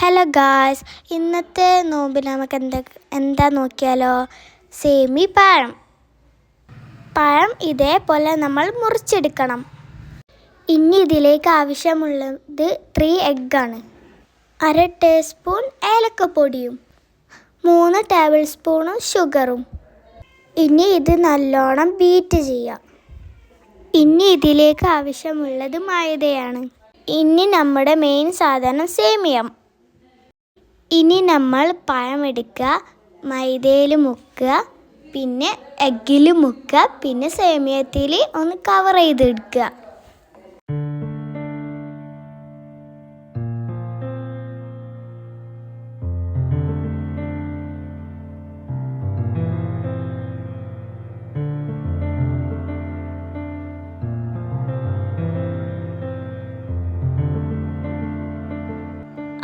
Hello guys, ഇന്നത്തെ നോമ്പിൽ നമുക്ക് എന്താ നോക്കിയാലോ? സേമി പഴം ഇതേപോലെ നമ്മൾ മുറിച്ചെടുക്കണം. ഇനി ഇതിലേക്ക് ആവശ്യമുള്ളത് 3 എഗ്ഗാണ്, 1/2 ടീസ്പൂൺ ഏലക്കപ്പൊടിയും 3 ടേബിൾ സ്പൂൺ ഷുഗറും. ഇനി ഇത് നല്ലോണം ബീറ്റ് ചെയ്യാം. ഇനി ഇതിലേക്ക് ആവശ്യമുള്ളത് മൈദയാണ്. ഇനി നമ്മുടെ മെയിൻ സാധനം സേമിയ. ഇനി നമ്മൾ പഴം എടുക്കുക, മൈദയിൽ മുക്കുക, പിന്നെ എഗ്ഗിൽ മുക്കുക, പിന്നെ സേമിയത്തിൽ ഒന്ന് കവർ ചെയ്തെടുക്കുക.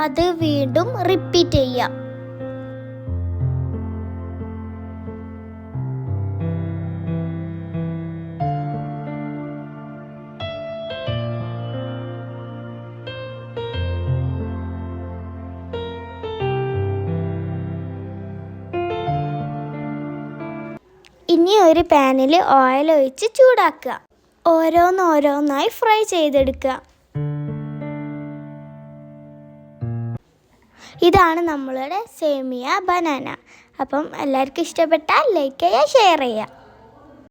അത് വീണ്ടും റിപ്പീറ്റ് ചെയ്യാം. ഇനി ഒരു പാനിൽ ഓയിൽ ഒഴിച്ച് ചൂടാക്കുക. ഓരോന്നോരോന്നായി ഫ്രൈ ചെയ്തെടുക്കുക. ഇതാണ് നമ്മളുടെ സേമിയ ബനാന. അപ്പം എല്ലാവർക്കും ഇഷ്ടപ്പെട്ടാൽ ലൈക്ക് ചെയ്യുക, ഷെയർ ചെയ്യുക.